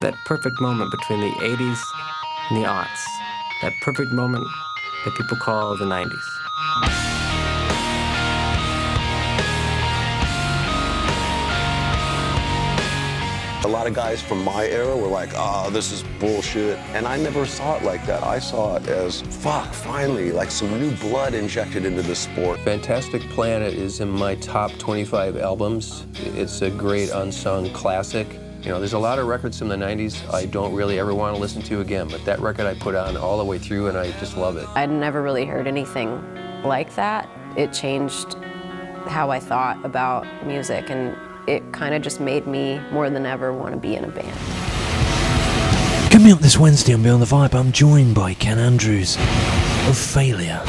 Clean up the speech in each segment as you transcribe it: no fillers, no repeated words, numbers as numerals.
That perfect moment between the 80s and the aughts. That perfect moment that people call the 90s. A lot of guys from my era were like, oh, this is bullshit. And I never saw it like that. I saw it as, fuck, finally, like some new blood injected into the sport. Fantastic Planet is in my top 25 albums. It's a great unsung classic. You know, there's a lot of records from the 90s I don't really ever want to listen to again, but that record I put on all the way through and I just love it. I'd never really heard anything like that. It changed how I thought about music, and it kind of just made me more than ever want to be in a band. Coming up this Wednesday on Beyond the Vibe, I'm joined by Ken Andrews of Failure.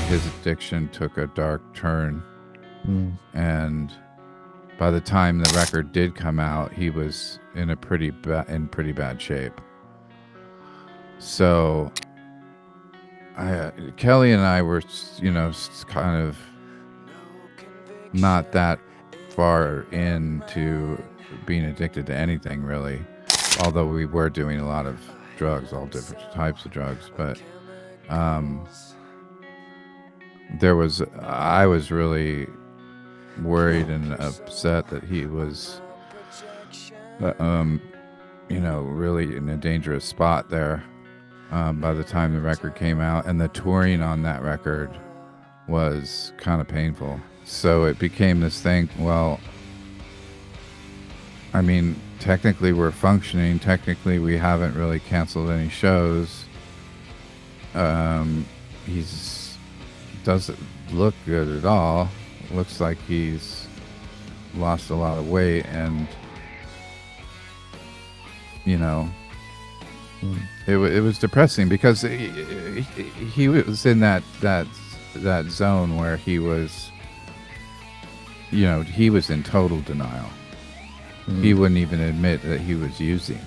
His addiction took a dark turn, and by the time the record did come out, he was in a pretty bad shape. So Kelly and I were, kind of not that far into being addicted to anything, really. Although we were doing a lot of drugs, all different types of drugs. But I was really worried and upset that he was, really in a dangerous spot there. By the time the record came out, and the touring on that record was kind of painful. So it became this thing, well, I mean, technically we're functioning, technically we haven't really canceled any shows. He's doesn't look good at all. Looks like he's lost a lot of weight, and it was depressing because he was in that zone where he was, he was in total denial. He wouldn't even admit that he was using.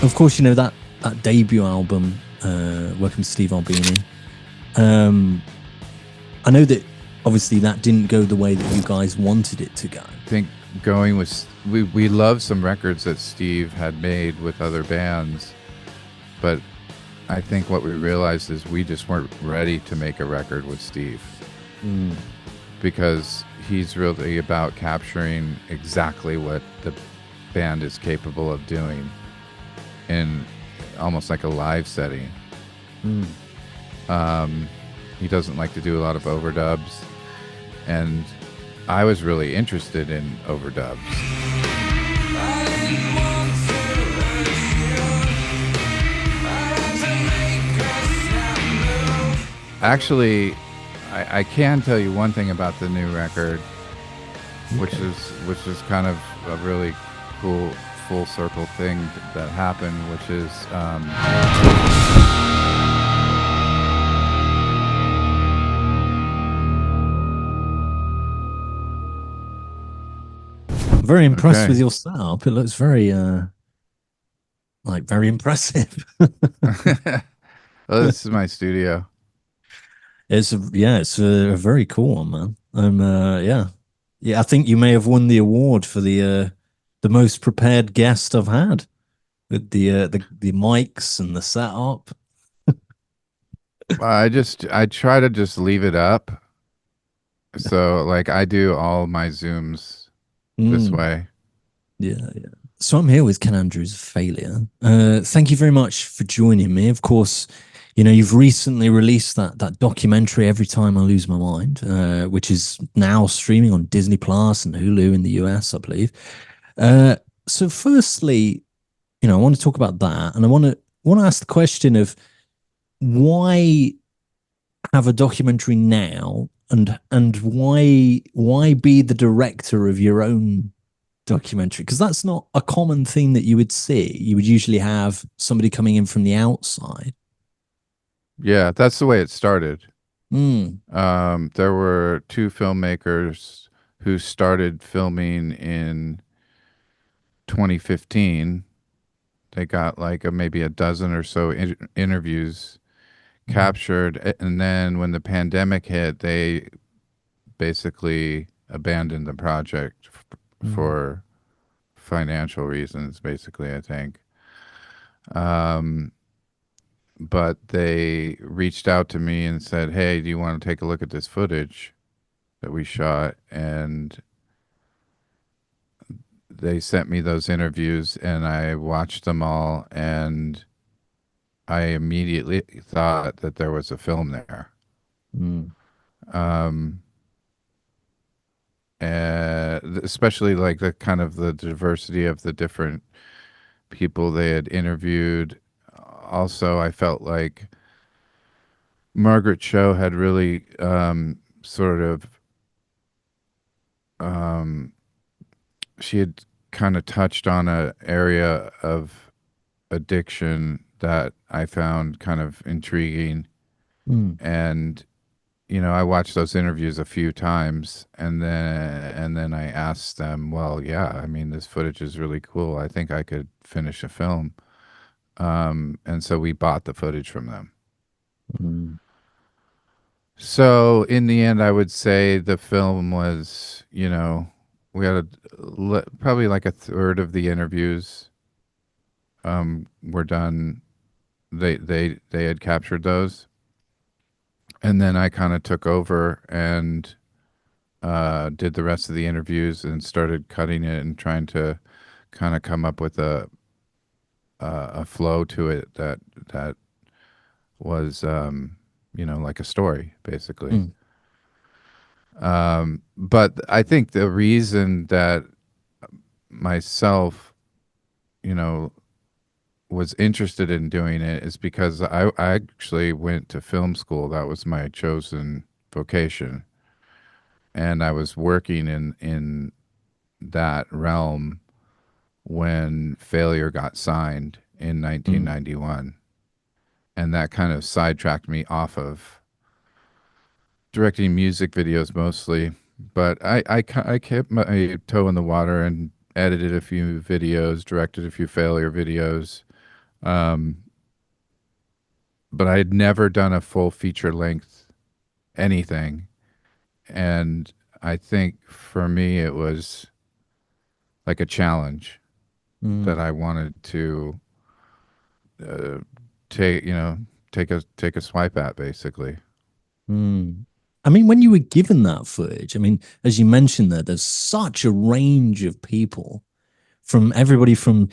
Of course, that debut album, working with Steve Albini. I know that obviously that didn't go the way that you guys wanted it to go. I think going with we loved some records that Steve had made with other bands, but I think what we realized is we just weren't ready to make a record with Steve, because he's really about capturing exactly what the band is capable of doing in almost like a live setting. He doesn't like to do a lot of overdubs, and I was really interested in overdubs. Actually, I can tell you one thing about the new record, which is kind of a really cool full circle thing that happened, which is very impressed with your setup. It looks very very impressive. Well, this is my studio. It's a very cool one, man. I think you may have won the award for the most prepared guest I've had, with the mics and the setup. I try to just leave it up. So like I do all my Zooms this way. Yeah. So I'm here with Ken Andrews of Failure. Thank you very much for joining me. Of course, you've recently released that documentary, Every Time I Lose My Mind, which is now streaming on Disney Plus and Hulu in the US, I believe. So firstly, I want to talk about that, and I want to ask the question of why have a documentary now, and why be the director of your own documentary? Because that's not a common thing that you would see. You would usually have somebody coming in from the outside. Yeah, that's the way it started. Mm, There were two filmmakers who started filming in 2015. They got like maybe a dozen or so interviews captured, and then when the pandemic hit, they basically abandoned the project mm, for financial reasons, basically, I think. Um, but they reached out to me and said, "Hey, do you want to take a look at this footage that we shot?" And they sent me those interviews, and I watched them all, and I immediately thought that there was a film there. mm, Um, Especially like the kind of the diversity of the different people they had interviewed. Also, I felt like Margaret Cho had really sort of um, she had kind of touched on a area of addiction that I found kind of intriguing. mm, And I watched those interviews a few times, and then I asked them, well, yeah, I mean, this footage is really cool. I think I could finish a film. And so we bought the footage from them. mm, So in the end, I would say the film was, we had probably like a third of the interviews were done. They had captured those, and then I kind of took over and did the rest of the interviews and started cutting it and trying to kind of come up with a flow to it that was like a story basically. mm, But I think the reason that myself, you know, was interested in doing it is because I actually went to film school. That was my chosen vocation, and I was working in that realm when Failure got signed in mm, 1991. And that kind of sidetracked me off of directing music videos mostly. But I kept my toe in the water and edited a few videos, directed a few Failure videos. Um, but I had never done a full feature length anything. And I think for me, it was like a challenge that mm, I wanted to uh, take take a swipe at basically. mm. I mean, when you were given that footage, I mean, as you mentioned there, there's such a range of people from everybody from,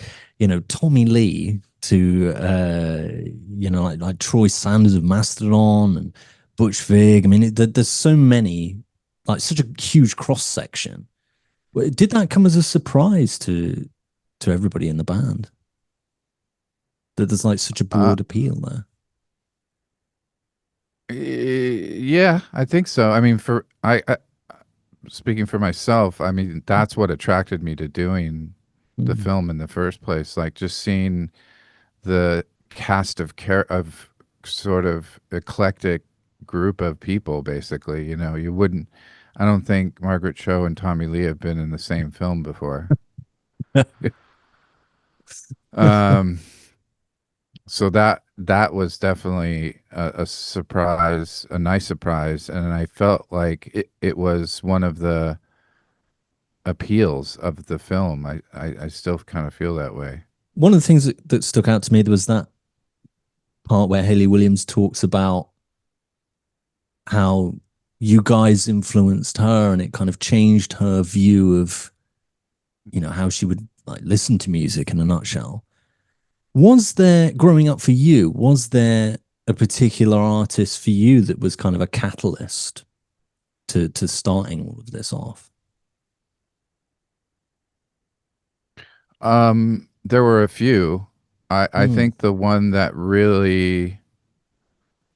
Tommy Lee to, like Troy Sanders of Mastodon and Butch Vig. I mean, there's so many, like such a huge cross section. Did that come as a surprise to everybody in the band that there's like such a Uh, broad appeal there? yeah, I think so. I mean, I speaking for myself, I mean, that's what attracted me to doing the Mm, film in the first place. Like just seeing the cast of sort of eclectic group of people, basically. You wouldn't. I don't think Margaret Cho and Tommy Lee have been in the same film before. Um, so that was definitely a surprise, a nice surprise, and I felt like it was one of the appeals of the film. I still kind of feel that way. One of the things that stuck out to me was that part where Haley Williams talks about how you guys influenced her and it kind of changed her view of, how she would like listen to music in a nutshell. Was there, growing up for you, was there a particular artist for you that was kind of a catalyst to starting all of this off? There were a few. I Mm, think the one that really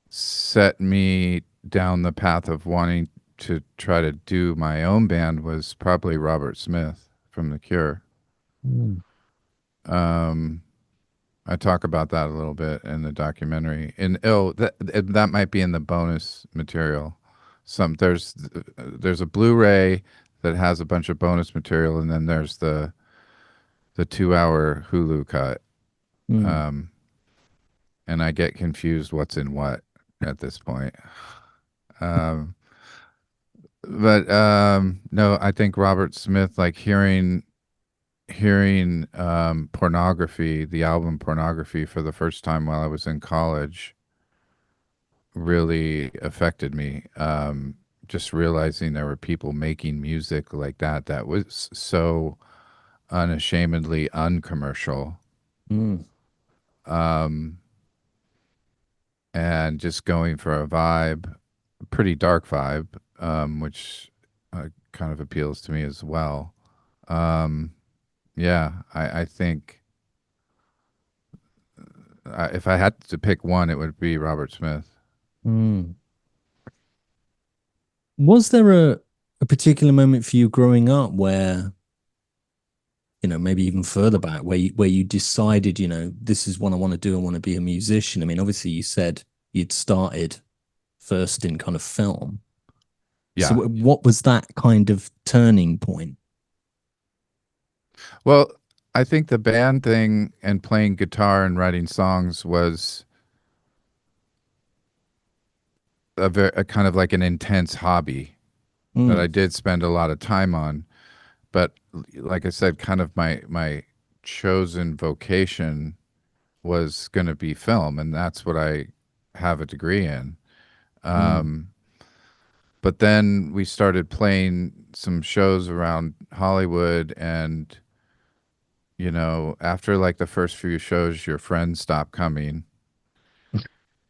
set me down the path of wanting to try to do my own band was probably Robert Smith from The Cure. Mm. Um, I talk about that a little bit in the documentary. And that might be in the bonus material. There's a Blu-ray that has a bunch of bonus material, and then there's the 2-hour Hulu cut. Mm. Um, and I get confused what's in what at this point. Um, but no, I think Robert Smith, like hearing pornography, the album Pornography, for the first time while I was in college, really affected me. Just realizing there were people making music like that was so unashamedly uncommercial. Mm. Um, and just going for a vibe, a pretty dark vibe, which kind of appeals to me as well. Um, yeah, I think if I had to pick one, it would be Robert Smith. Mm. Was there a particular moment for you growing up where, maybe even further back, where you decided, this is what I want to do. I want to be a musician. I mean, obviously, you said you'd started first in kind of film. So, Yeah. what was that kind of turning point? Well, I think the band thing and playing guitar and writing songs was a kind of like an intense hobby that I Mm. did spend a lot of time on. But like I said, kind of my chosen vocation was going to be film, and that's what I have a degree in. Mm. Um, but then we started playing some shows around Hollywood, and after like the first few shows, your friends stop coming,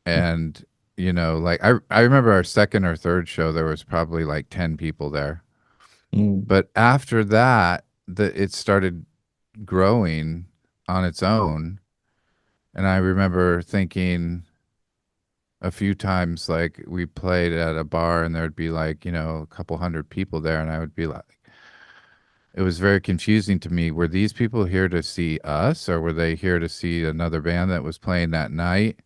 and like I remember our second or third show, there was probably like 10 people there. Mm. But after that, it started growing on its own. And I remember thinking a few times, like we played at a bar and there'd be like, a couple hundred people there. And I would be like, it was very confusing to me. Were these people here to see us, or were they here to see another band that was playing that night?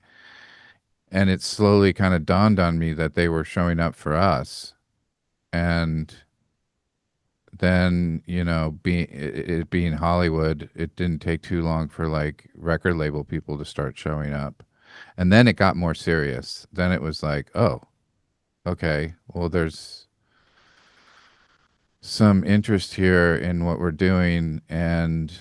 And it slowly kind of dawned on me that they were showing up for us. And then, it being Hollywood, it didn't take too long for like record label people to start showing up. And then it got more serious. Then it was like, oh, okay, well, there's some interest here in what we're doing. And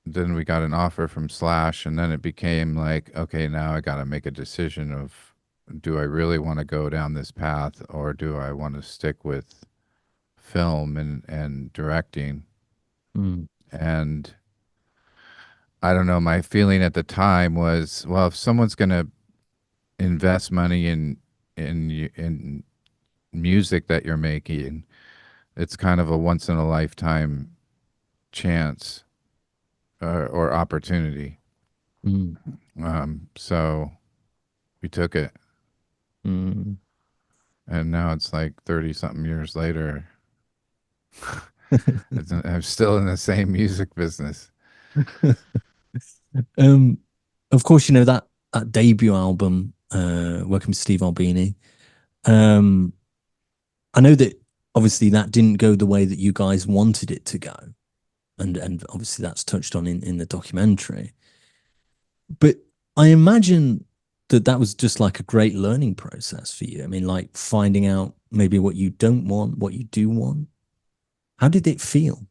then we got an offer from Slash, and then it became like, okay, now I got to make a decision of, do I really want to go down this path, or do I want to stick with film and directing? Mm. And I don't know, my feeling at the time was, well, if someone's going to invest money in music that you're making, it's kind of a once in a lifetime chance, or opportunity. Mm. So we took it, Mm. and now it's like 30 something years later. I'm still in the same music business. Um, of course, that debut album, working with Steve Albini. Um, I know that obviously that didn't go the way that you guys wanted it to go, and obviously that's touched on in the documentary. But I imagine that was just like a great learning process for you. I mean, like finding out maybe what you don't want, what you do want. How did it feel?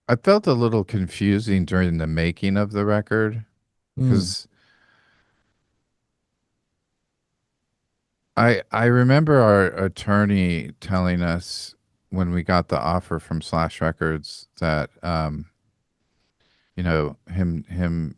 I felt a little confusing during the making of the record, Mm. because I remember our attorney telling us when we got the offer from Slash Records that him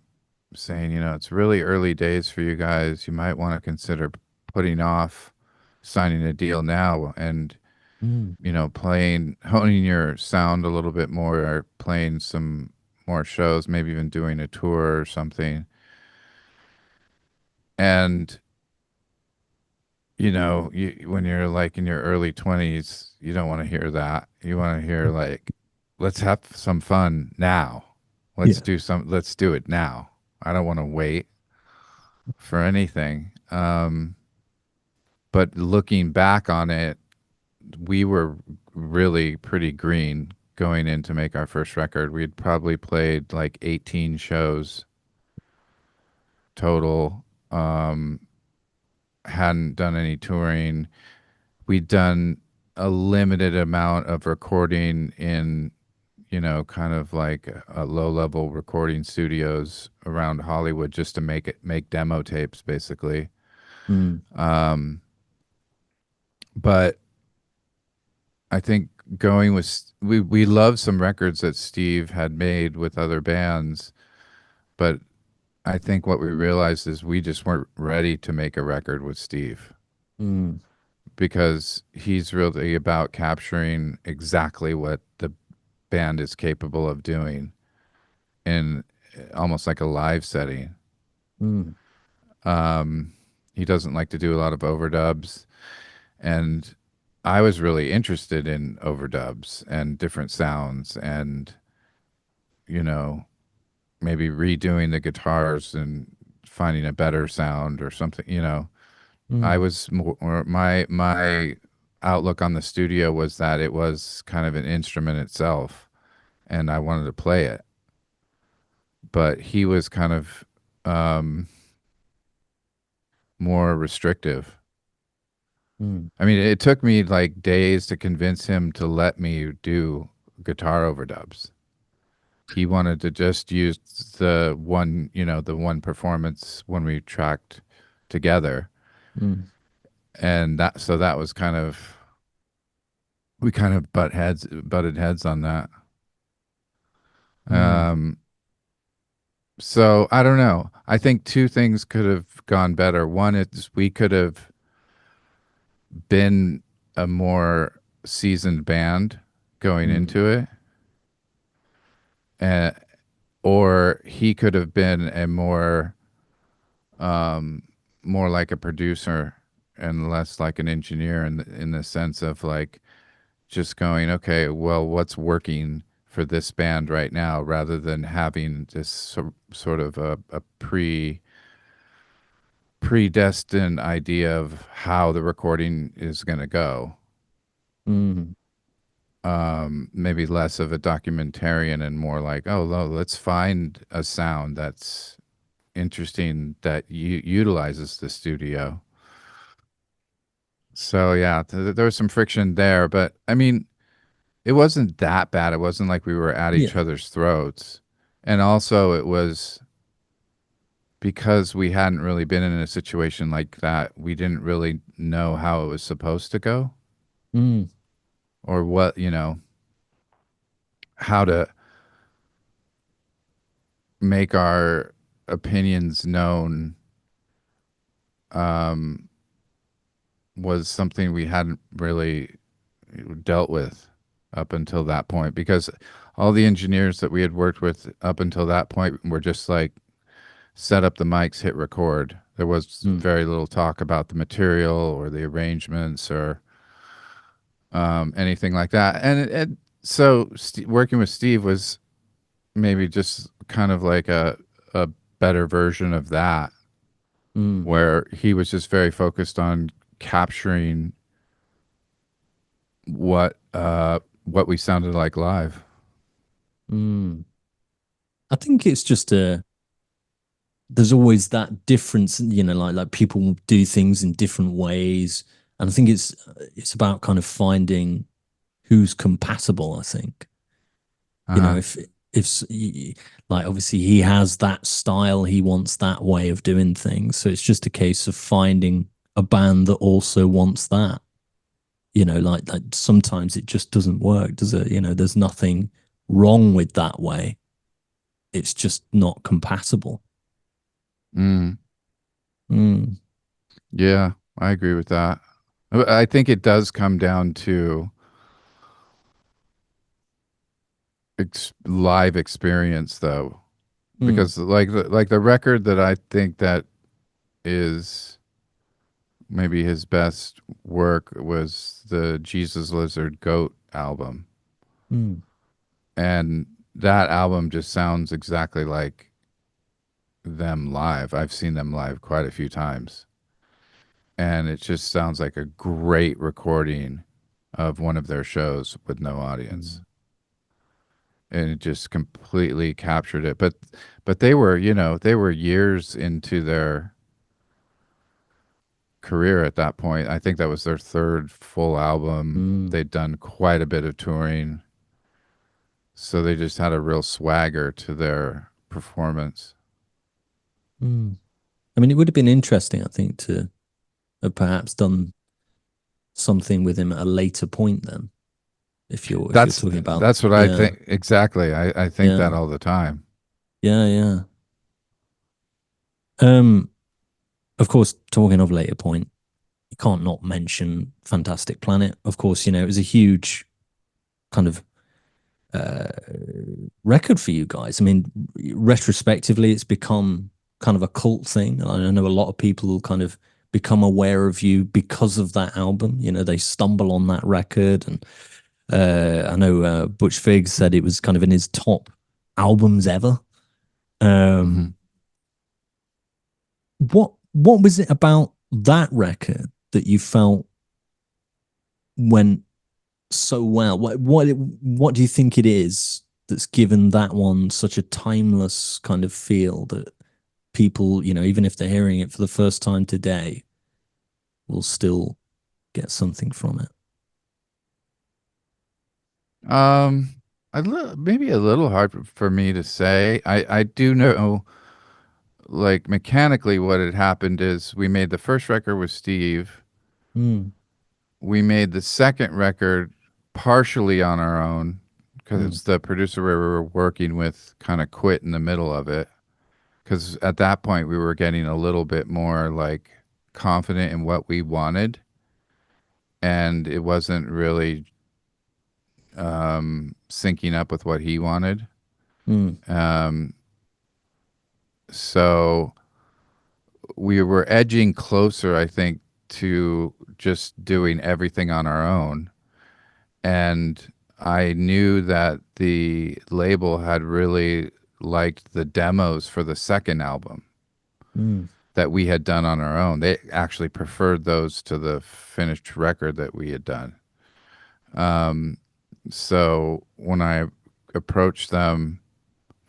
saying, it's really early days for you guys. You might want to consider putting off signing a deal now, and Mm. honing your sound a little bit more, or playing some more shows, maybe even doing a tour or something. And you know, when you're like in your early 20s, you don't want to hear that. You want to hear like, let's have some fun now. Yeah. Let's do it now. I don't want to wait for anything. But looking back on it, we were really pretty green going in to make our first record. We'd probably played like 18 shows total. Hadn't done any touring. We'd done a limited amount of recording in, you know, kind of like low level recording studios around Hollywood just to make demo tapes basically. Mm. But I think going with we love some records that Steve had made with other bands, but I think what we realized is we just weren't ready to make a record with Steve Mm. because he's really about capturing exactly what the band is capable of doing in almost like a live setting. Mm. He doesn't like to do a lot of overdubs, and I was really interested in overdubs and different sounds and, you know, maybe redoing the guitars and finding a better sound or something, you know. I Mm. was more, or my outlook on the studio was that it was kind of an instrument itself and I wanted to play it. But he was kind of more restrictive. Mm. I mean, it took me like days to convince him to let me do guitar overdubs. He wanted to just use the one, you know, the one performance when we tracked together. Mm. And that was kind of, we kind of butted heads on that. Mm. Um, so I don't know. I think two things could have gone better. One is we could have been a more seasoned band going Mm. into it. Uh, or he could have been a more like a producer and less like an engineer in the sense of like just going, okay, well, what's working for this band right now, rather than having this sort of a predestined idea of how the recording is going to go. Mm. Maybe less of a documentarian and more like, oh, let's find a sound that's interesting that utilizes the studio. So yeah, there was some friction there, but I mean, it wasn't that bad. It wasn't like we were at each Yeah. other's throats. And also it was because we hadn't really been in a situation like that, we didn't really know how it was supposed to go Mm. or what, you know, how to make our opinions known was something we hadn't really dealt with up until that point, because all the engineers that we had worked with up until that point were just like set up the mics, hit record. There was Mm. very little talk about the material or the arrangements or anything like that. And so working with Steve was maybe just kind of like a better version of that, Mm. where he was just very focused on capturing what we sounded like live. Mm. I think it's just there's always that difference, you know, like people do things in different ways, and I think it's about kind of finding who's compatible. I think, you know, Uh-huh. like obviously he has that style, he wants that way of doing things, so it's just a case of finding a band that also wants that. You know, like sometimes it just doesn't work, does it? You know, there's nothing wrong with that way. It's just not compatible. Mm, Mm. yeah, I agree with that. I think it does come down to live experience, though, Mm. because like the record that I think that is Maybe his best work was the Jesus Lizard Goat album. Mm. And that album just sounds exactly like them live. I've seen them live quite a few times. And it just sounds like a great recording of one of their shows with no audience. Mm. And it just completely captured it. But they were, they were years into their career at that point. I think that was their third full album. Mm. They'd done quite a bit of touring. So they just had a real swagger to their performance. Mm. I mean, it would have been interesting, I think, to have perhaps done something with him at a later point then, if you're talking about, That's what I yeah, think. Exactly. I think that yeah, all the time. yeah, yeah. Um, of course, talking of later point, you can't not mention Fantastic Planet. Of course, it was a huge kind of uh, record for you guys. I mean, retrospectively, it's become kind of a cult thing. I know a lot of people kind of become aware of you because of that album. They stumble on that record, and I know Butch Vig said it was kind of in his top albums ever. Hmm. Um, what was it about that record that you felt went so well? What do you think it is that's given that one such a timeless kind of feel that people, even if they're hearing it for the first time today, will still get something from it? Um, maybe a little hard for me to say. I do know, like mechanically, what had happened is we made the first record with Steve. Mm, We made the second record partially on our own mm, because the producer we were working with kind of quit in the middle of it. Because at that point, we were getting a little bit more like confident in what we wanted, and it wasn't really syncing up with what he wanted. mm, Um, so we were edging closer, I think, to just doing everything on our own. And I knew that the label had really liked the demos for the second album mm, that we had done on our own. They actually preferred those to the finished record that we had done. So when I approached them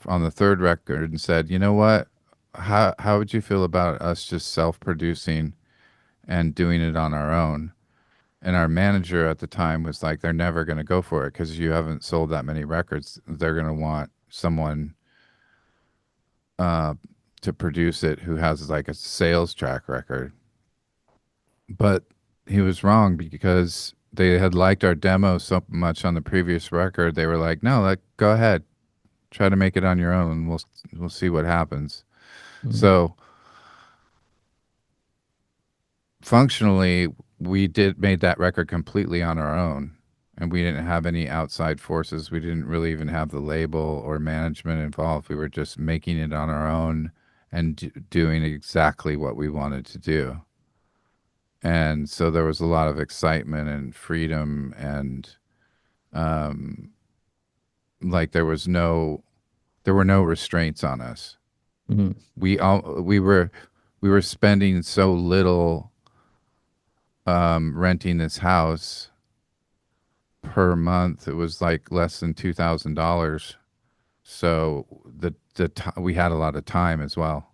on the third record and said, you know what, how would you feel about us just self-producing and doing it on our own? And our manager at the time was like, they're never going to go for it because you haven't sold that many records. They're going to want someone uh, to produce it who has like a sales track record. But he was wrong because they had liked our demo so much on the previous record. They were like, no, like, go ahead, try to make it on your own, and we'll see what happens. mm, So functionally, we did made that record completely on our own, and we didn't have any outside forces. We didn't really even have the label or management involved. We were just making it on our own and doing exactly what we wanted to do. And so there was a lot of excitement and freedom, and um, like there were no restraints on us. mm, We were spending so little renting this house per month. It was like less than $2,000. So we had a lot of time as well.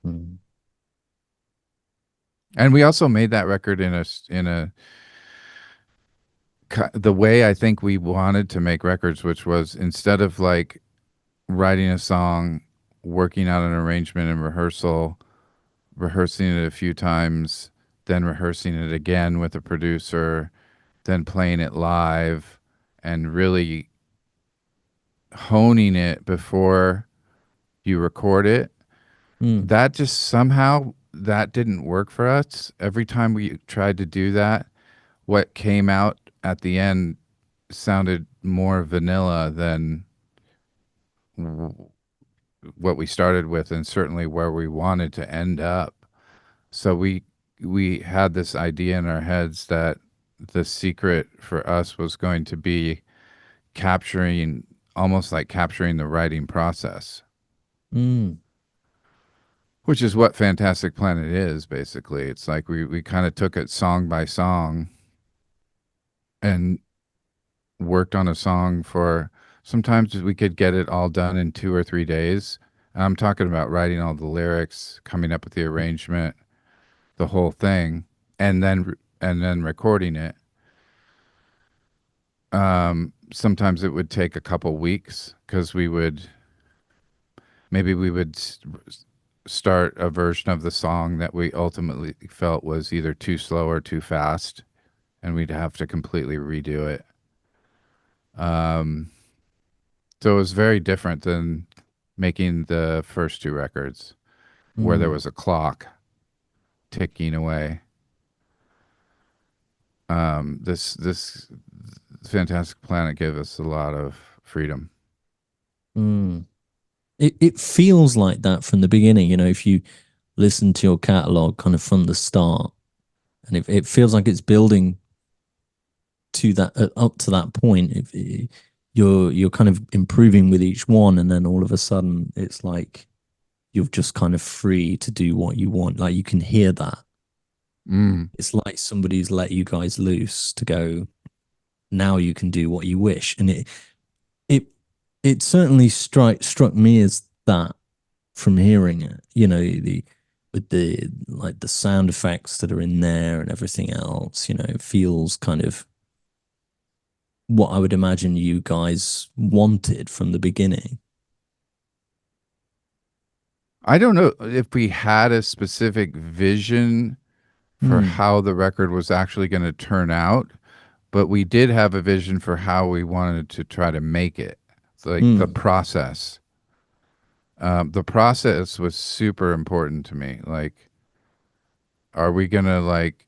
mm, And we also made that record the way I think we wanted to make records, which was instead of like writing a song, working out an arrangement and rehearsal, rehearsing it a few times, then rehearsing it again with a producer, then playing it live and really honing it before you record it. mm, That just somehow that didn't work for us. Every time we tried to do that, what came out at the end sounded more vanilla than w- what we started with and certainly where we wanted to end up. So we had this idea in our heads that the secret for us was going to be capturing, almost like capturing the writing process, Mm. which is what Fantastic Planet is basically. It's like we kind of took it song by song and worked on a song for, sometimes we could get it all done in 2 or 3 days. And I'm talking about writing all the lyrics, coming up with the arrangement, the whole thing, and then recording it. Sometimes it would take a couple weeks because we would start a version of the song that we ultimately felt was either too slow or too fast, and we'd have to completely redo it. So it was very different than making the first two records, where there Mm. was a clock ticking away. This Fantastic Planet gave us a lot of freedom. Mm. It feels like that from the beginning. If you listen to your catalog kind of from the start, and it feels like it's building to that up to that point. You're kind of improving with each one, and then all of a sudden it's like you're just kind of free to do what you want. Like you can hear that. Mm. It's like somebody's let you guys loose to go. Now you can do what you wish, and it it certainly struck me as that from hearing it. The with the like the sound effects that are in there and everything else. It feels kind of what I would imagine you guys wanted from the beginning. I don't know if we had a specific vision for Mm. how the record was actually going to turn out, but we did have a vision for how we wanted to try to make it. It's like the Mm. process. The process was super important to me. Like, are we gonna like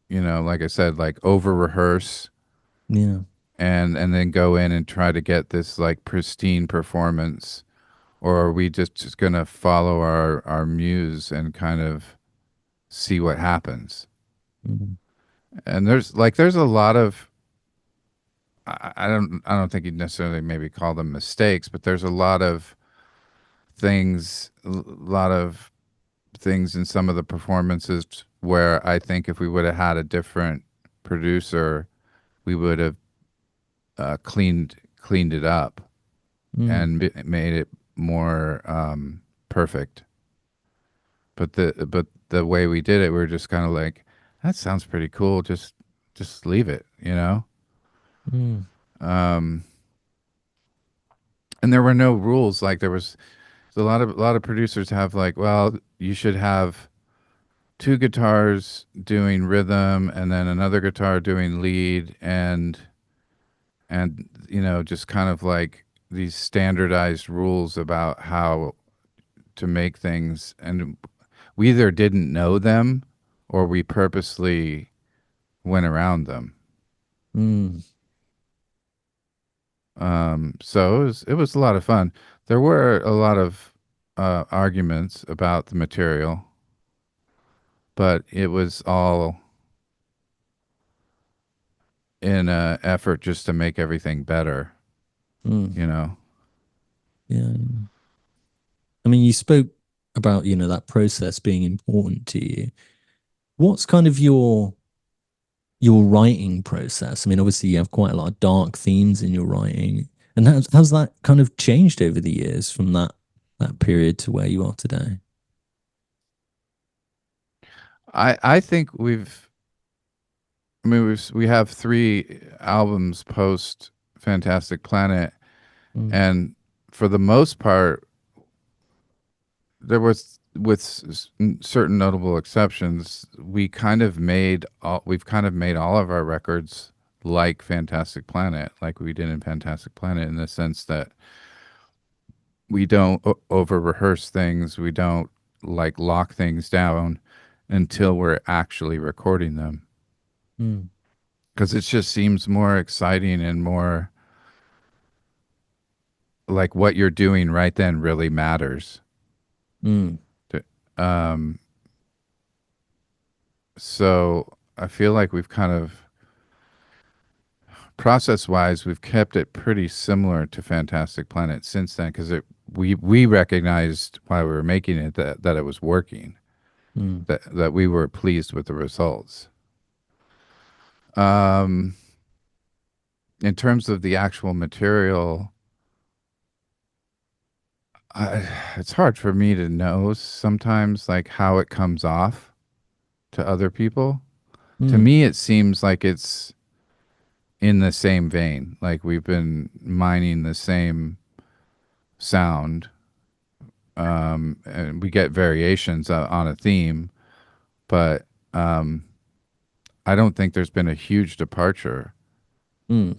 I said, like over rehearse Yeah. and then go in and try to get this like pristine performance, or are we just gonna follow our muse and kind of see what happens? Mm. And there's a lot of, I don't think you'd necessarily maybe call them mistakes, but there's a lot of things in some of the performances where I think if we would have had a different producer, we would have cleaned it up Mm. and made it more perfect. But the way we did it, we were just kind of like, that sounds pretty cool. Just leave it, you know. Mm. Um, and there were no rules. Like there was a lot of producers have like, well, you should have two guitars doing rhythm and then another guitar doing lead, and just kind of like these standardized rules about how to make things, and we either didn't know them or we purposely went around them. Mm. So it was a lot of fun. There were a lot of arguments about the material, but it was all in a effort just to make everything better, Mm. you know. Yeah. I mean, you spoke about, that process being important to you. What's kind of your writing process? I mean, obviously you have quite a lot of dark themes in your writing. And how's that kind of changed over the years from that period to where you are today? I think we have 3 albums post Fantastic Planet, Mm. and for the most part, there was, with certain notable exceptions, we've kind of made all of our records like Fantastic Planet, like we did in Fantastic Planet, in the sense that we don't over rehearse things, we don't like lock things down until we're actually recording them, Mm. because it just seems more exciting and more like what you're doing right then really matters. Mm. Um, So I feel like we've kind of process wise, we've kept it pretty similar to Fantastic Planet since then because we recognized while we were making it that it was working, Mm. that we were pleased with the results. Um, in terms of the actual material, it's hard for me to know sometimes like how it comes off to other people. To Mm. me, it seems like it's in the same vein. Like we've been mining the same sound, and we get variations on a theme, but I don't think there's been a huge departure Mm.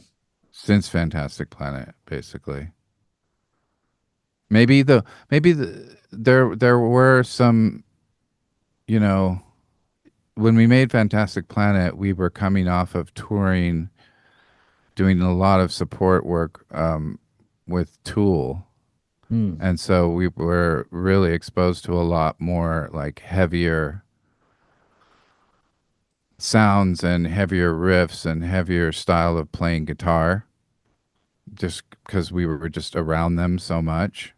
since Fantastic Planet, basically. Maybe there were some, you know, when we made Fantastic Planet, we were coming off of touring, doing a lot of support work with Tool. Mm. And so we were really exposed to a lot more like heavier sounds and heavier riffs and heavier style of playing guitar just because we were just around them so much,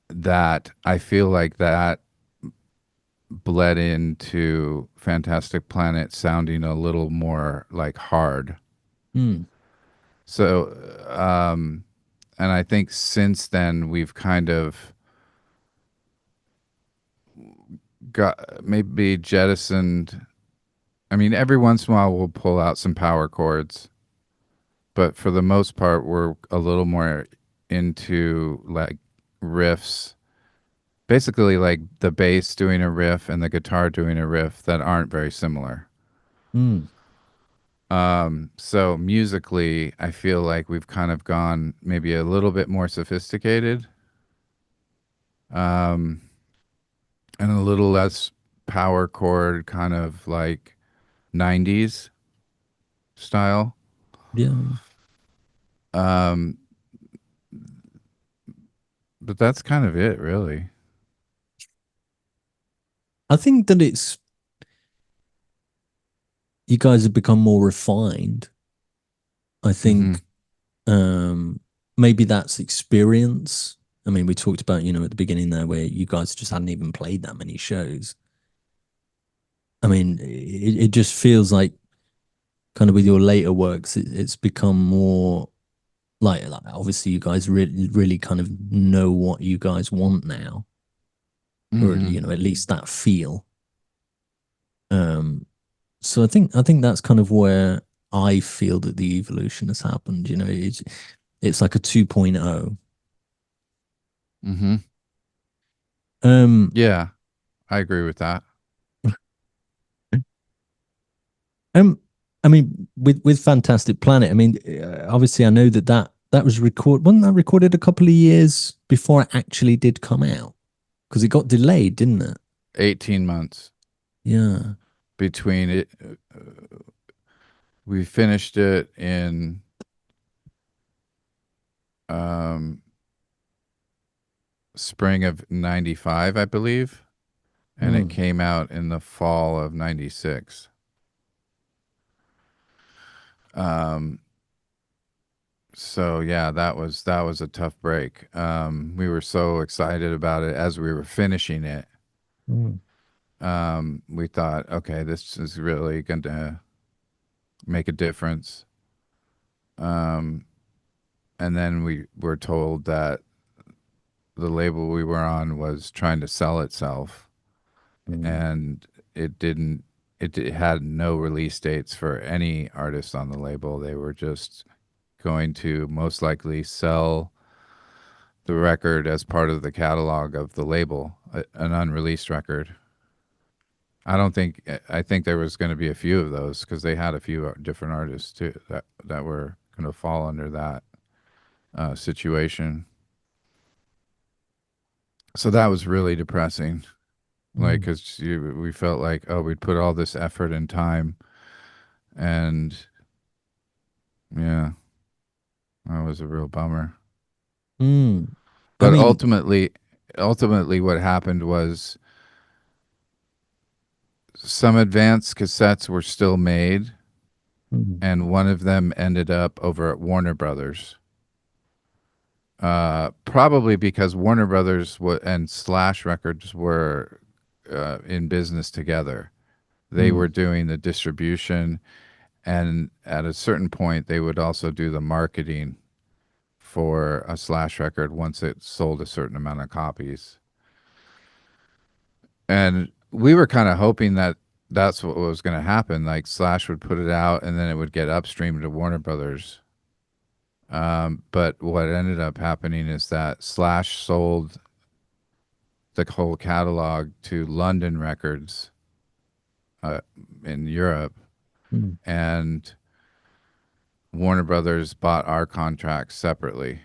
that I feel like that bled into Fantastic Planet sounding a little more like hard. Mm. So and I think since then we've kind of got maybe jettisoned. I mean, every once in a while we'll pull out some power chords, but for the most part, we're a little more into like riffs, basically like the bass doing a riff and the guitar doing a riff that aren't very similar. Mm. So musically, I feel like we've kind of gone maybe a little bit more sophisticated, um, and a little less power chord, kind of like 90s style. Yeah. Um, but that's kind of it, really. I think that you guys have become more refined. I Hmm. think maybe that's experience. I mean, we talked about, at the beginning there where you guys just hadn't even played that many shows. I mean, it just feels like kind of with your later works, it's become more like obviously you guys really kind of know what you guys want now, or Hmm. at least that feel. Um, so I think that's kind of where I feel that the evolution has happened. It's like a 2.0. Hmm. Um, Yeah, I agree with that. um, I mean, with Fantastic Planet, I mean, obviously, I know that was wasn't that recorded a couple of years before it actually did come out? Because it got delayed, didn't it? 18 months Yeah. between it. We finished it in um, spring of 95, I believe, and it Mm. came out in the fall of 96. Um, so yeah, that was a tough break. We were so excited about it as we were finishing it. Mm. We thought, okay, this is really going to make a difference. Um, and then we were told that the label we were on was trying to sell itself, Mm. and it didn't. It had no release dates for any artist on the label. They were just going to most likely sell the record as part of the catalog of the label, an unreleased record. I think there was going to be a few of those because they had a few different artists too that were going to fall under that situation. So that was really depressing. Like, Mm. because we felt like, oh, we'd put all this effort and time, and yeah, that was a real bummer. Mm. I But mean, ultimately, what happened was some advanced cassettes were still made, Mm. and one of them ended up over at Warner Brothers. Probably because Warner Brothers and Slash Records were in business together. They Mm. were doing the distribution, and at a certain point, they would also do the marketing for a Slash record once it sold a certain amount of copies. And we were kind of hoping that that's what was going to happen. Like Slash would put it out, and then it would get upstreamed to Warner Brothers. But what ended up happening is that Slash sold the whole catalog to London Records uh, in Europe, Mm. and Warner Brothers bought our contracts separately.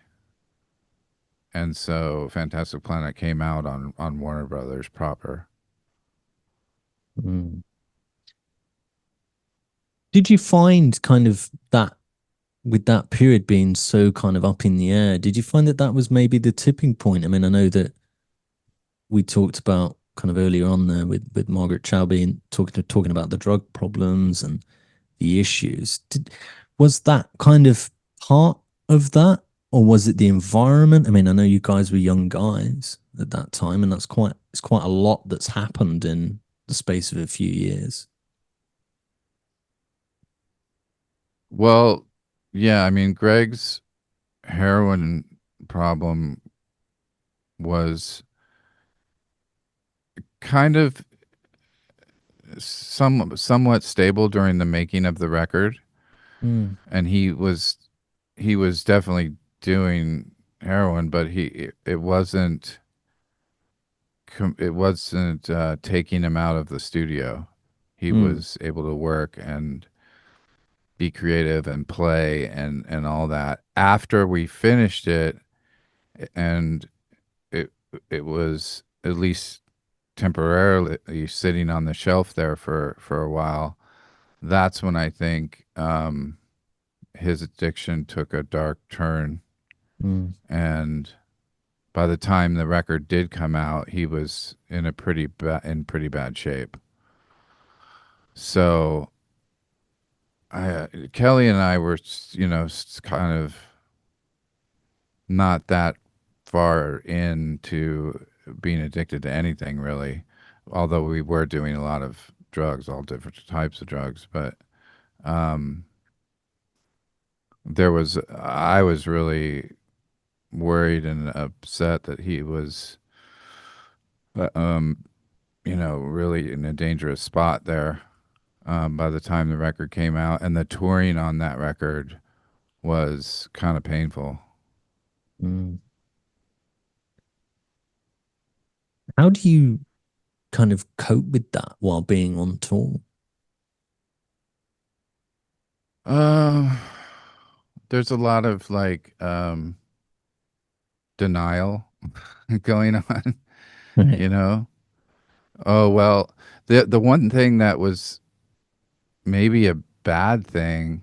And so Fantastic Planet came out on Warner Brothers proper. Mm. Did you find kind of that with that period being so kind of up in the air? Did you find that that was maybe the tipping point? I mean, I know that we talked about kind of earlier on there with Margaret Chow being talking about the drug problems and the issues. Was that kind of part of that, or was it the environment? I mean, I know you guys were young guys at that time, and it's quite a lot that's happened in the space of a few years. Well, yeah, I mean, Greg's heroin problem was kind of somewhat stable during the making of the record, Mm. and he was definitely doing heroin, but it wasn't taking him out of the studio. He Mm. was able to work and be creative and play and all that. After we finished it, and it it was at least temporarily sitting on the shelf there for a while. That's when I think his addiction took a dark turn, Mm. and by the time the record did come out, he was in pretty bad shape. So Kelly and I were, kind of not that far into being addicted to anything really, although we were doing a lot of drugs, all different types of drugs. But um, I was really worried and upset that he was, uh, um, really in a dangerous spot there. By the time the record came out, and the touring on that record was kind of painful. Mm. How do you kind of cope with that while being on tour? Um, there's a lot of like denial going on, Right. you know. Oh well, the one thing that was maybe a bad thing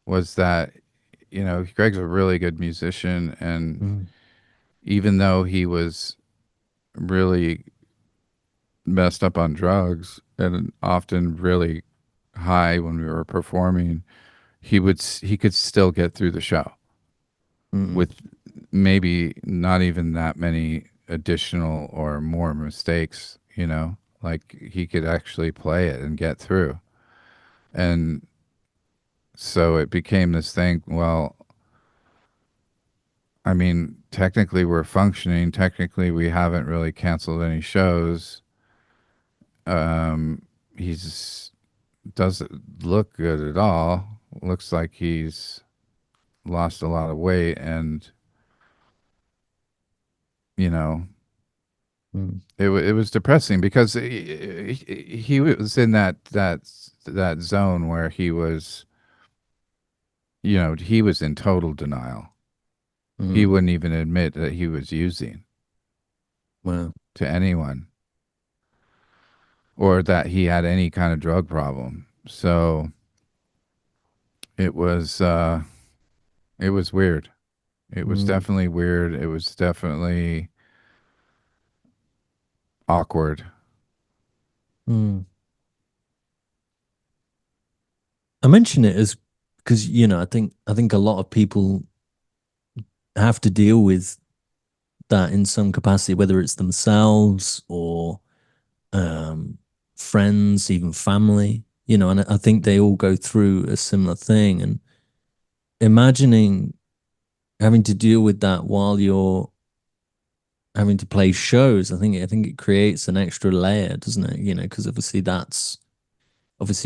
was that Greg's a really good musician, and Mm. even though he was really messed up on drugs and often really high when we were performing, he could still get through the show Mm. with maybe not even that many additional or more mistakes, like he could actually play it and get through. And so it became this thing. Well, I mean, technically we're functioning. Technically we haven't really canceled any shows. He's doesn't look good at all. Looks like he's lost a lot of weight, and you know, Mm. it was depressing because he was in that zone where he was, he was in total denial. He Mm. wouldn't even admit that he was using Wow. to anyone or that he had any kind of drug problem. So it was it was weird. It was Mm. definitely weird. It was definitely awkward. Mm. I mention it as because I think a lot of people have to deal with that in some capacity, whether it's themselves or um, friends, even family. And I think they all go through a similar thing. And imagining having to deal with that while you're having to play shows, I think it creates an extra layer, doesn't it? Because obviously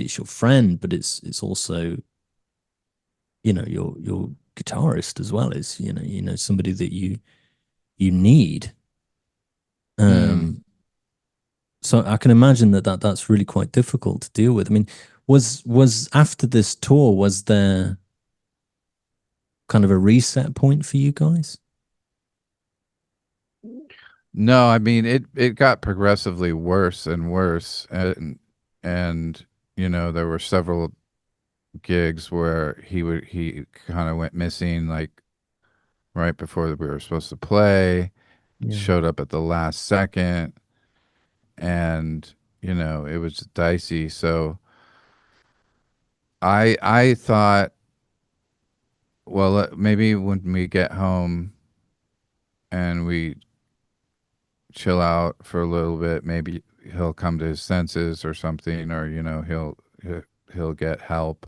it's your friend, but it's also your guitarist as well as somebody that you need. Mm. Um, so I can imagine that's really quite difficult to deal with. I mean, was after this tour, was there kind of a reset point for you guys? No, I mean it got progressively worse and worse, and there were several gigs where he kind of went missing, like right before we were supposed to play, Yeah. showed up at the last second, and it was dicey. So I thought, well, maybe when we get home and we chill out for a little bit, maybe he'll come to his senses or something, or he'll get help.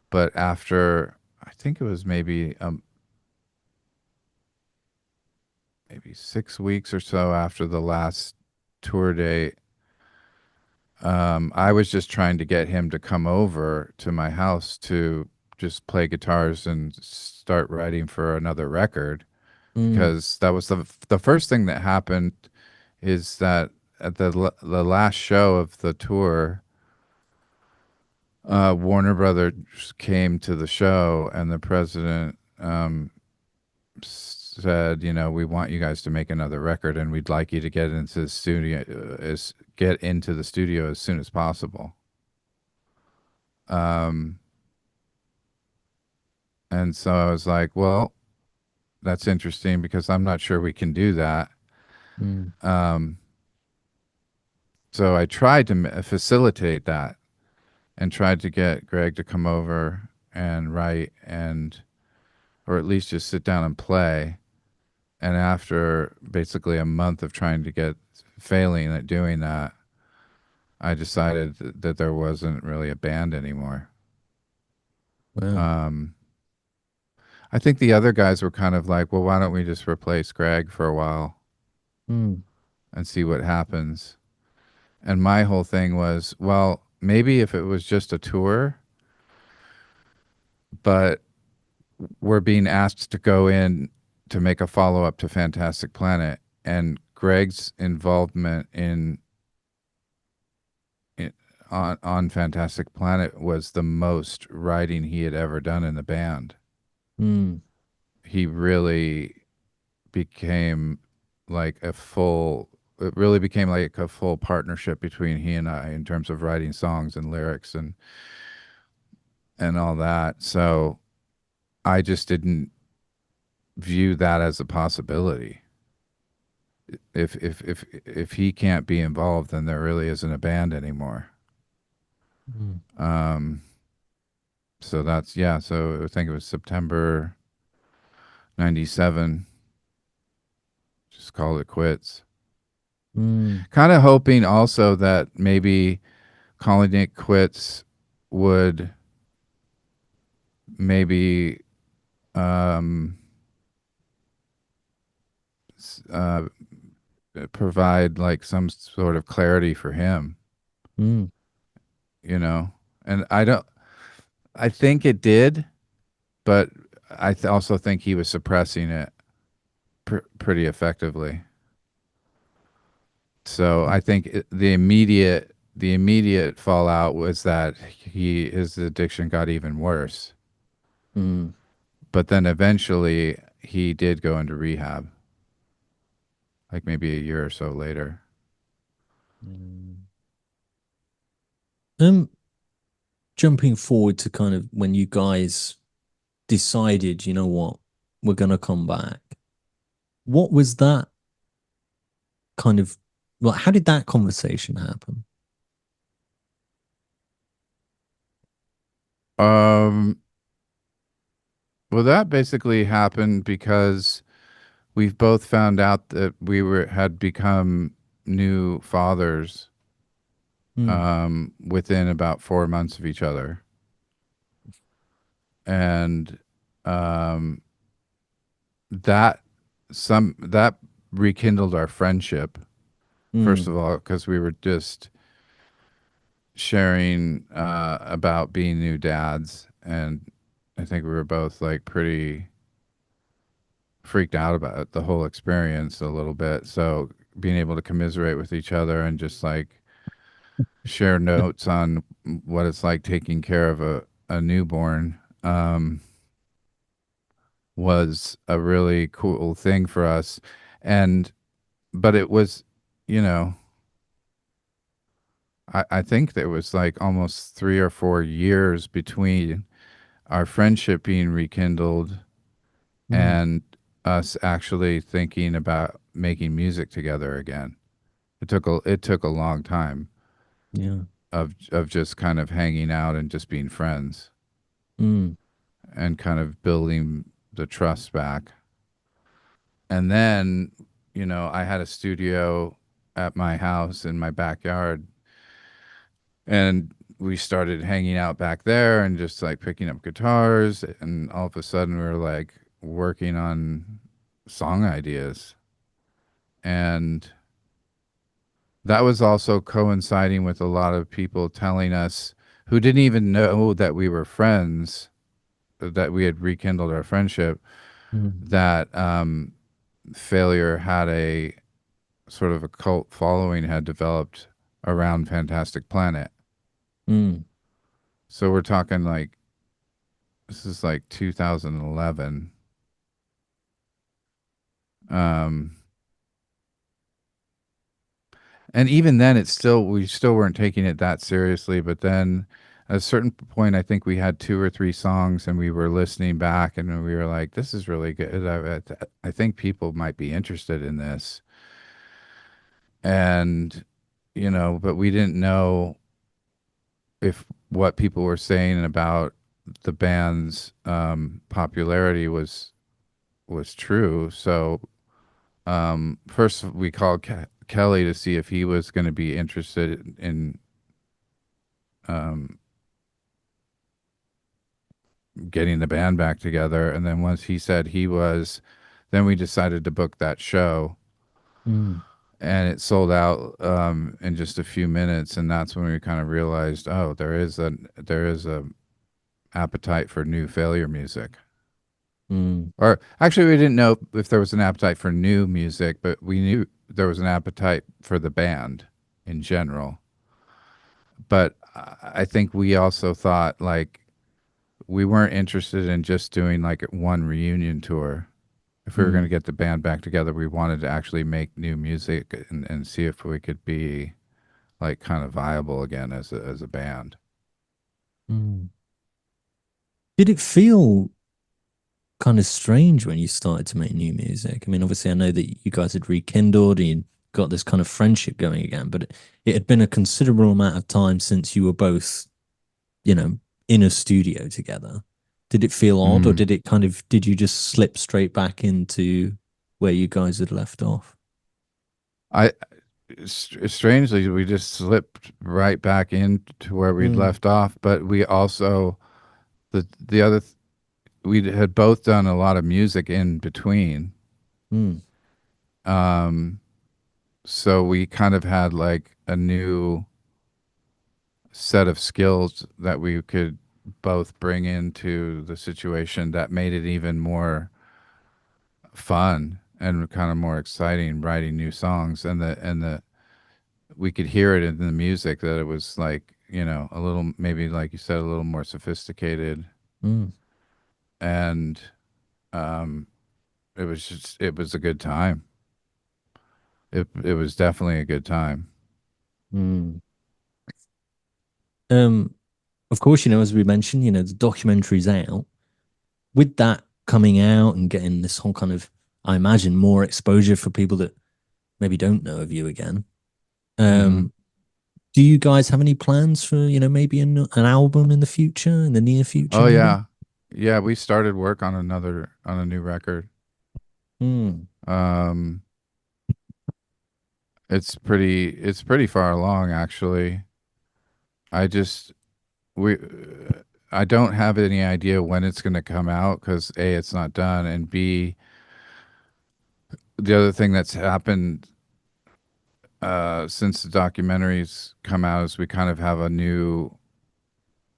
But after, I think it was maybe 6 weeks or so after the last tour date, I was just trying to get him to come over to my house to just play guitars and start writing for another record, Mm, because that was the first thing that happened. Is that at the last show of the tour, Warner Brothers came to the show, and the president said, we want you guys to make another record, and we'd like you to get into the studio as soon as possible. Um, and so I was like, well, that's interesting because I'm not sure we can do that. mm, Um, so I tried to facilitate that and tried to get Greg to come over and write, or at least just sit down and play. And after basically a month of failing at doing that, I decided that there wasn't really a band anymore. wow. Um, I think the other guys were kind of like, well, why don't we just replace Greg for a while Mm, and see what happens? And my whole thing was, well, maybe if it was just a tour, but we're being asked to go in to make a follow up to Fantastic Planet, and Greg's involvement in on Fantastic Planet was the most writing he had ever done in the band. mm, He really became like a full it really became like a full partnership between he and I in terms of writing songs and lyrics and all that. So I just didn't view that as a possibility. If he can't be involved, then there really isn't a band anymore. mm, Um, so that's yeah. So I think it was September '97. Just called it quits. mm, Kind of hoping also that maybe calling it quits would maybe um, uh, provide like some sort of clarity for him, mm, you know. And I think it did, but also think he was suppressing it pretty effectively. So I think the immediate fallout was that his addiction got even worse. mm, But then eventually he did go into rehab, like maybe a year or so later. mm. Um, Jumping forward to kind of when you guys decided, you know what, we're gonna come back. What was that kind of well, how did that conversation happen? Um, well, that basically happened because we've both found out that we were had become new fathers Mm, within about 4 months of each other, and um, that that rekindled our friendship. First mm, of all, because we were just sharing about being new dads, and I think we were both like pretty freaked out about the whole experience a little bit. So being able to commiserate with each other and just like share notes on what it's like taking care of a newborn was a really cool thing for us. And, but it was, you know, I think there was like almost 3 or 4 years between our friendship being rekindled mm, and us actually thinking about making music together again. It took a long time yeah. of just kind of hanging out and just being friends Mm, and kind of building the trust back. And then, I had a studio at my house in my backyard, and we started hanging out back there and just like picking up guitars, and all of a sudden we were like working on song ideas. And that was also coinciding with a lot of people telling us who didn't even know that we were friends, that we had rekindled our friendship, mm, that failure had a sort of a cult following had developed around Fantastic Planet. mm, So we're talking like this is like 2011. Um, and even then, we still weren't taking it that seriously. But then, at a certain point, I think we had 2 or 3 songs, and we were listening back, and we were like, "This is really good. I think people might be interested in this." And but we didn't know if what people were saying about the band's popularity was true. So first, we called Kelly to see if he was going to be interested in um, getting the band back together. And then once he said he was, then we decided to book that show. mm, And it sold out in just a few minutes, and that's when we kind of realized, oh, there is a appetite for new Failure music. mm, Or actually, we didn't know if there was an appetite for new music, but we knew there was an appetite for the band in general. But I think we also thought like we weren't interested in just doing like one reunion tour. If we were going to mm, get the band back together, we wanted to actually make new music and see if we could be like kind of viable again as a band. mm. Did it feel kind of strange when you started to make new music? I mean, obviously, I know that you guys had rekindled and you got this kind of friendship going again, but it had been a considerable amount of time since you were both, you know, in a studio together. Did it feel odd, or Mm. did you just slip straight back into where you guys had left off? I Strangely, we just slipped right back into where we'd Mm, left off, but we also the other we had both done a lot of music in between. mm, Um, so we kind of had like a new set of skills that we could both bring into the situation that made it even more fun and kind of more exciting writing new songs. And the we could hear it in the music that it was like, a little, maybe like you said, a little more sophisticated. mm, And um it was a good time. It was definitely a good time. mm. Um, of course, as we mentioned, the documentary's out. With that coming out and getting this whole kind of, I imagine, more exposure for people that maybe don't know of you again. Hmm. Um, do you guys have any plans for, maybe an album in the future, in the near future, Oh maybe? yeah, yeah. We started work on a new record. Hmm. Um, it's pretty far along actually. I just we I don't have any idea when it's going to come out because A, it's not done, and B, the other thing that's happened since the documentaries come out is we kind of have a new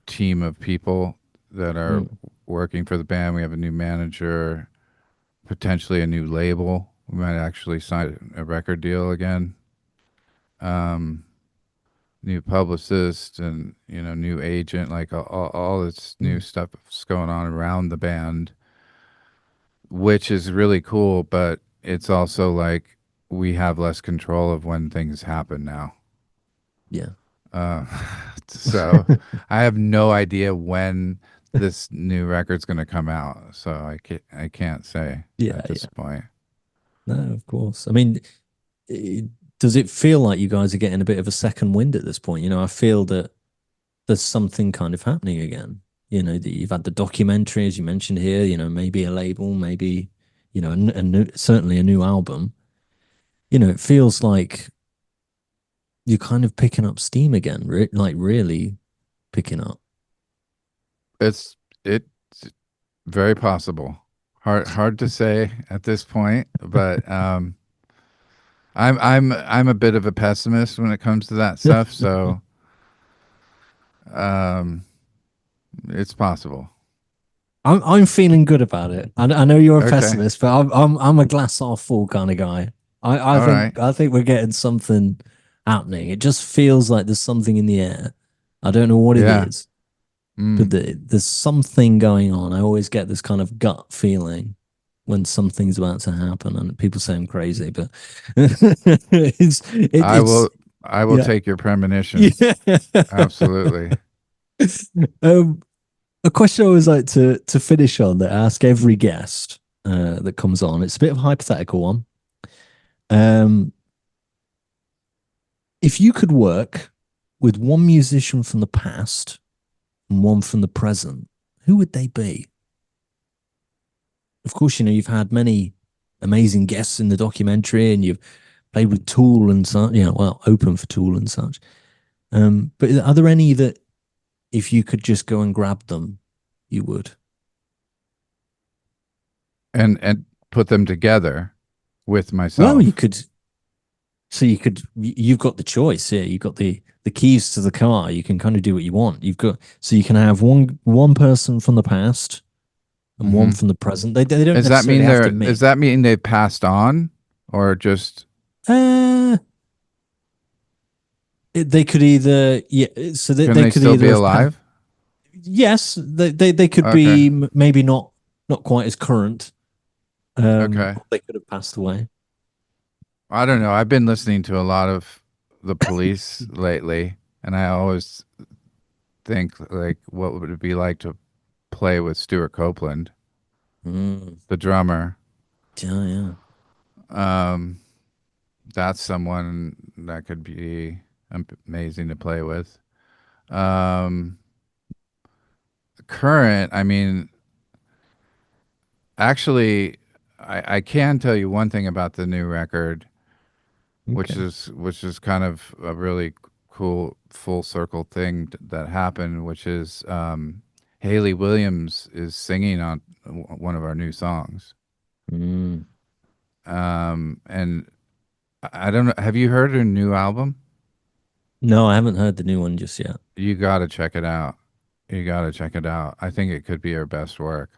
team of people that are Hmm. working for the band. We have a new manager, potentially a new label. We might actually sign a record deal again. Um, New publicist and new agent, like all this new Hmm. stuff that's going on around the band, which is really cool. But it's also like we have less control of when things happen now. Yeah. Uh, so I have no idea when this new record's going to come out. So I can't say Yeah, at this yeah. point. No, of course. I mean, it, does it feel like you guys are getting a bit of a second wind at this point? I feel that there's something kind of happening again. That you've had the documentary, as you mentioned here, maybe a label, maybe, certainly a new album. It feels like you're kind of picking up steam again, like really picking up. It's very possible. Hard to say at this point, but I'm a bit of a pessimist when it comes to that stuff, so um, it's possible. I'm feeling good about it. I know you're a Okay, pessimist, but I'm a glass half full kind of guy. I all right, think we're getting something happening. It just feels like there's something in the air. I don't know what it yeah, is, but mm. there's something going on. I always get this kind of gut feeling when something's about to happen, and people say I'm crazy, but I it's will I will yeah. take your premonition. Yeah. Absolutely. um, a question I always like to finish on that I ask every guest that comes on. It's a bit of a hypothetical one. Um, if you could work with one musician from the past and one from the present, who would they be? Of course, you've had many amazing guests in the documentary, and you've played with Tool and such. Well, open for Tool and such. But are there any that, if you could just go and grab them, you would? And put them together with Well, you myself. could. So you've got the choice here. You've got the keys to the car. You can kind of do what you want. So you can have one person from the past and one Hmm. from the present. They don't Does that necessarily mean have to does mix. that mean they passed on or just Uh, they could either, yeah. So can they they could still be either have passed. alive? Yes, they could Okay. be maybe not quite as current. Okay. Or they could have passed away. I don't know. I've been listening to a lot of the Police lately, and I always think like, what would it be like to play with Stuart Copeland, Mm, the drummer? yeah, yeah. Um, that's someone that could be amazing to play with. Um, Current, I mean, actually, I can tell you one thing about the new record, Okay. which is kind of a really cool full circle thing that happened, which is Haley Williams is singing on one of our new songs. Mm. And I don't know. Have you heard her new album? No, I haven't heard the new one just yet. You got to check it out. You got to check it out. I think it could be her best work.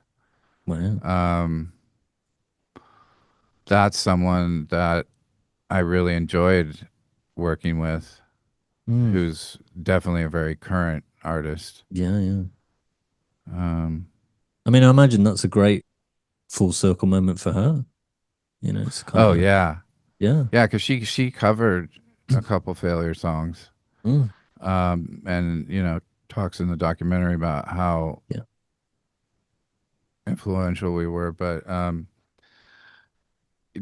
Wow. Um, that's someone that I really enjoyed working with, Mm. who's definitely a very current artist. Yeah, yeah. Um, I mean, I imagine that's a great full circle moment for her. It's kind oh of, yeah, yeah. yeah, because she covered a couple failure songs, Mm, and talks in the documentary about how yeah. influential we were, but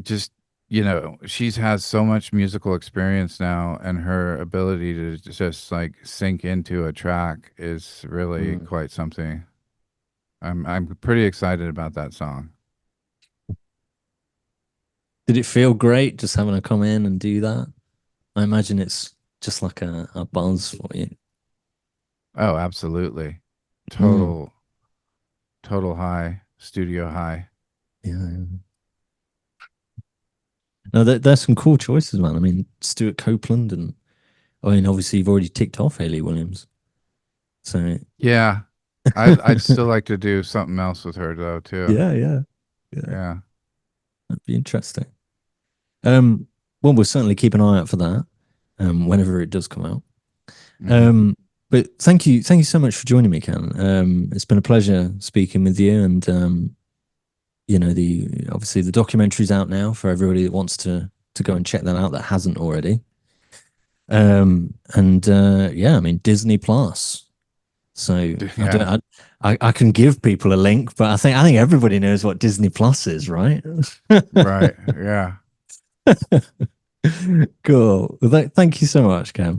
just you know, she's has so much musical experience now, and her ability to just like sink into a track is really quite something. I'm pretty excited about that song. Did it feel great just having her come in and do that? I imagine it's just like a buzz for you. Oh, absolutely. Mm. Total high, studio high. Yeah. No, there's some cool choices, man. I mean, Stuart Copeland, and I mean, obviously you've already ticked off Hayley Williams. So Yeah. I'd still like to do something else with her though too. yeah. Yeah. That'd be interesting. Um, well, we'll certainly keep an eye out for that, whenever it does come out. Mhm. But thank you so much for joining me, Ken. It's been a pleasure speaking with you, and you know, obviously the documentary's out now for everybody that wants to go and check that out that hasn't already. And yeah, I mean Disney Plus. So Yeah. I can give people a link, but I think everybody knows what Disney Plus is, right? Right. Yeah. Cool. Well, thank you so much, Cam.